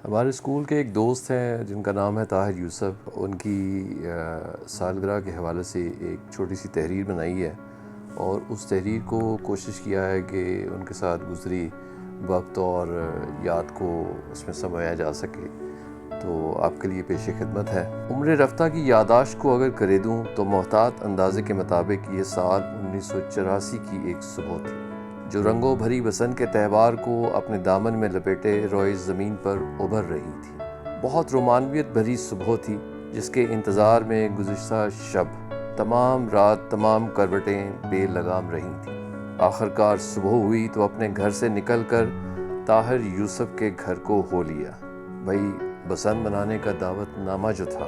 ہمارے اسکول کے ایک دوست ہیں جن کا نام ہے طاہر یوسف. ان کی سالگرہ کے حوالے سے ایک چھوٹی سی تحریر بنائی ہے اور اس تحریر کو کوشش کیا ہے کہ ان کے ساتھ گزری وقت اور یاد کو اس میں سمایا جا سکے. تو آپ کے لیے پیش خدمت ہے. عمر رفتہ کی یادداشت کو اگر کرے دوں تو محتاط اندازے کے مطابق یہ سال 1984 کی ایک صبح تھی جو رنگوں بھری بسنت کے تہوار کو اپنے دامن میں لپیٹے روئے زمین پر ابھر رہی تھی. بہت رومانویت بھری صبح تھی جس کے انتظار میں گزشتہ شب تمام رات تمام کروٹیں بے لگام رہی تھیں. آخرکار صبح ہوئی تو اپنے گھر سے نکل کر طاہر یوسف کے گھر کو ہو لیا. بھئی بسنت منانے کا دعوت نامہ جو تھا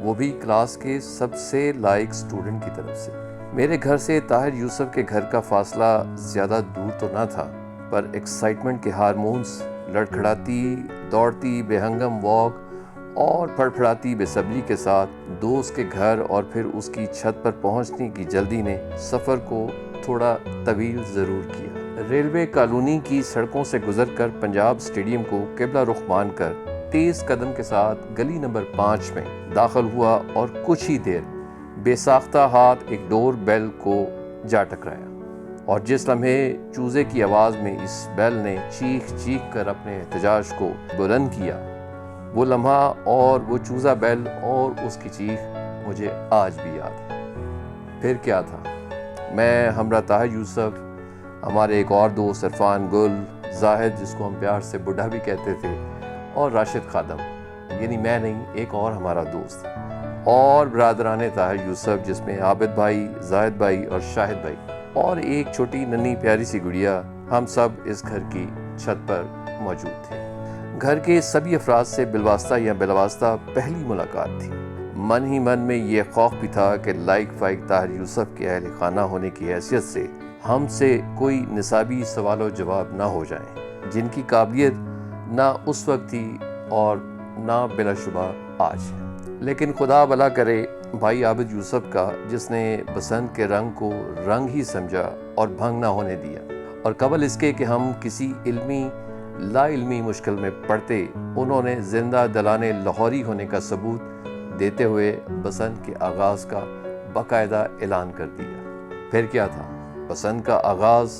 وہ بھی کلاس کے سب سے لائق اسٹوڈنٹ کی طرف سے. میرے گھر سے طاہر یوسف کے گھر کا فاصلہ زیادہ دور تو نہ تھا پر ایکسائٹمنٹ کے ہارمونز لڑکھڑاتی دوڑتی بے ہنگم واک اور پھڑپھڑاتی بے صبری کے ساتھ دوست کے گھر اور پھر اس کی چھت پر پہنچنے کی جلدی نے سفر کو تھوڑا طویل ضرور کیا. ریلوے کالونی کی سڑکوں سے گزر کر پنجاب اسٹیڈیم کو قبلہ رخ مان کر تیز قدم کے ساتھ گلی نمبر 5 میں داخل ہوا اور کچھ ہی دیر بے ساختہ ہاتھ ایک ڈور بیل کو جا ٹکرایا اور جس لمحے چوزے کی آواز میں اس بیل نے چیخ چیخ کر اپنے احتجاج کو بلند کیا، وہ لمحہ اور وہ چوزہ بیل اور اس کی چیخ مجھے آج بھی یاد ہے. پھر کیا تھا، میں ہمراہ طاہر یوسف، ہمارے ایک اور دوست عرفان گل، زاہد جس کو ہم پیار سے بڈھا بھی کہتے تھے، اور راشد خادم، یعنی میں نہیں ایک اور ہمارا دوست، اور برادران طاہر یوسف جس میں عابد بھائی، زاہد بھائی اور شاہد بھائی، اور ایک چھوٹی ننھی پیاری سی گڑیا. ہم سب اس گھر کی چھت پر موجود تھے. گھر کے سبھی افراد سے بالواسطہ یا بلاواسطہ پہلی ملاقات تھی. من ہی من میں یہ خوف بھی تھا کہ لائق فائق طاہر یوسف کے اہل خانہ ہونے کی حیثیت سے ہم سے کوئی نصابی سوال و جواب نہ ہو جائیں جن کی قابلیت نہ اس وقت تھی اور نہ بلا شبہ آج ہے. لیکن خدا بھلا کرے بھائی عابد یوسف کا جس نے بسنت کے رنگ کو رنگ ہی سمجھا اور بھنگ نہ ہونے دیا، اور قبل اس کے کہ ہم کسی علمی لا علمی مشکل میں پڑتے انہوں نے زندہ دلانے لاہوری ہونے کا ثبوت دیتے ہوئے بسنت کے آغاز کا باقاعدہ اعلان کر دیا. پھر کیا تھا، بسنت کا آغاز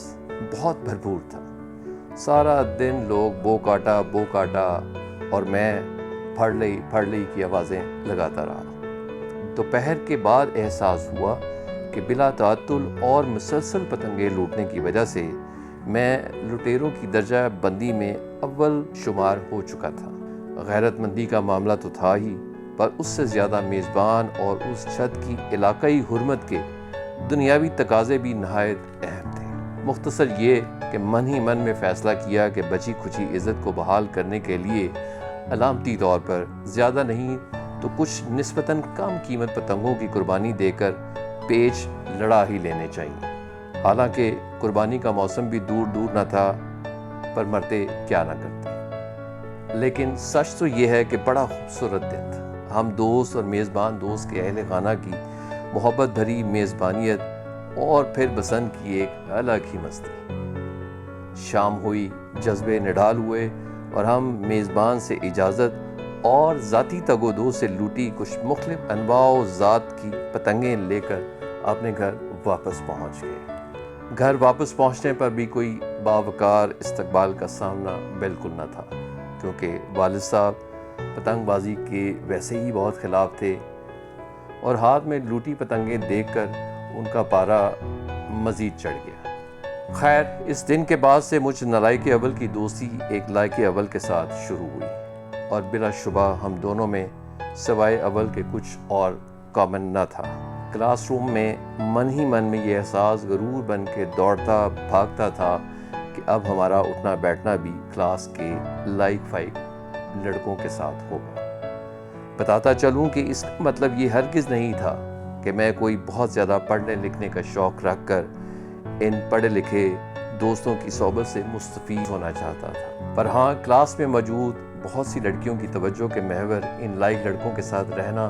بہت بھرپور تھا. سارا دن لوگ بو کاٹا اور میں پھڑ لئی کی آوازیں لگاتا رہا. دوپہر کے بعد احساس ہوا کہ بلا تعطل اور مسلسل پتنگیں لوٹنے کی وجہ سے میں لٹیروں کی درجہ بندی میں اول شمار ہو چکا تھا. غیرت مندی کا معاملہ تو تھا ہی، پر اس سے زیادہ میزبان اور اس چھت کی علاقائی حرمت کے دنیاوی تقاضے بھی نہایت اہم تھے. مختصر یہ کہ من ہی من میں فیصلہ کیا کہ بچی کھچی عزت کو بحال کرنے کے لیے علامتی طور پر زیادہ نہیں تو کچھ نسبتاً کم قیمت پتنگوں کی قربانی دے کر پیچ لڑا ہی لینے چاہیے. حالانکہ قربانی کا موسم بھی دور نہ تھا، پر مرتے کیا نہ کرتے. لیکن سچ تو یہ ہے کہ بڑا خوبصورت دن تھا. ہم دوست اور میزبان دوست کے اہل خانہ کی محبت بھری میزبانیت اور پھر بسنت کی ایک الگ ہی مستی. شام ہوئی، جذبے نڈال ہوئے اور ہم میزبان سے اجازت اور ذاتی تگ و دو سے لوٹی کچھ مختلف انواع و ذات کی پتنگیں لے کر اپنے گھر واپس پہنچ گئے. گھر واپس پہنچنے پر بھی کوئی باوقار استقبال کا سامنا بالکل نہ تھا، کیونکہ والد صاحب پتنگ بازی کے ویسے ہی بہت خلاف تھے اور ہاتھ میں لوٹی پتنگیں دیکھ کر ان کا پارا مزید چڑھ گیا. خیر، اس دن کے بعد سے مجھ نالائق اول کی دوستی ایک لائق اول کے ساتھ شروع ہوئی اور بلا شبہ ہم دونوں میں سوائے اول کے کچھ اور کامن نہ تھا. کلاس روم میں من ہی من میں یہ احساس غرور بن کے دوڑتا بھاگتا تھا کہ اب ہمارا اٹھنا بیٹھنا بھی کلاس کے لائق فائق لڑکوں کے ساتھ ہوگا. بتاتا چلوں کہ اس کا مطلب یہ ہرگز نہیں تھا کہ میں کوئی بہت زیادہ پڑھنے لکھنے کا شوق رکھ کر ان پڑھے لکھے دوستوں کی صحبت سے مستفید ہونا چاہتا تھا. پر ہاں، کلاس میں موجود بہت سی لڑکیوں کی توجہ کے محور ان لائق لڑکوں کے ساتھ رہنا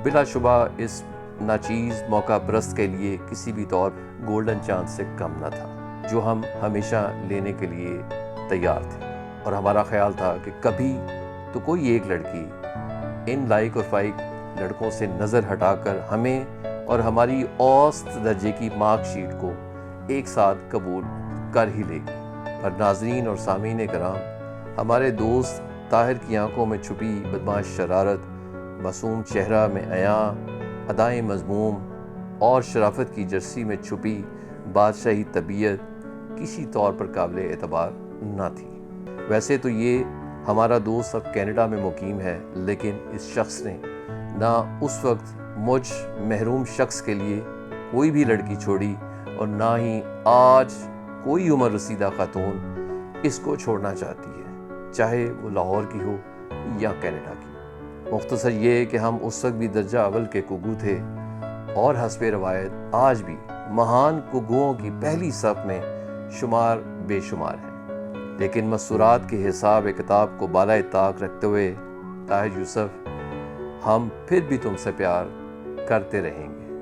بلا شبہ اس ناچیز موقع پرست کے لیے کسی بھی طور گولڈن چانس سے کم نہ تھا جو ہم ہمیشہ لینے کے لیے تیار تھے. اور ہمارا خیال تھا کہ کبھی تو کوئی ایک لڑکی ان لائق اور فائق لڑکوں سے نظر ہٹا کر ہمیں اور ہماری اوسط درجے کی مارک شیٹ کو ایک ساتھ قبول کر ہی لے گی۔ پر ناظرین اور سامعین کرام، ہمارے دوست طاہر کی آنکھوں میں چھپی بدماش شرارت، معصوم چہرہ میں عیاں ادائیں مذموم اور شرافت کی جرسی میں چھپی بادشاہی طبیعت کسی طور پر قابل اعتبار نہ تھی۔ ویسے تو یہ ہمارا دوست اب کینیڈا میں مقیم ہے، لیکن اس شخص نے نہ اس وقت مجھ محروم شخص کے لیے کوئی بھی لڑکی چھوڑی اور نہ ہی آج کوئی عمر رسیدہ خاتون اس کو چھوڑنا چاہتی ہے، چاہے وہ لاہور کی ہو یا کینیڈا کی۔ مختصر یہ کہ ہم اس وقت بھی درجہ اول کے کگو تھے اور حسب روایت آج بھی مہان کگوؤں کی پہلی صف میں شمار بے شمار ہیں۔ لیکن مسورات کے حساب کتاب کو بالائے طاق رکھتے ہوئے طاہر یوسف، ہم پھر بھی تم سے پیار کرتے رہیں گے،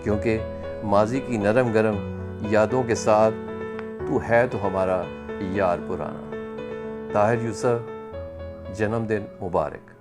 کیونکہ ماضی کی نرم گرم یادوں کے ساتھ تو ہے تو ہمارا یار پرانا۔ طاہر یوسف، جنم دن مبارک۔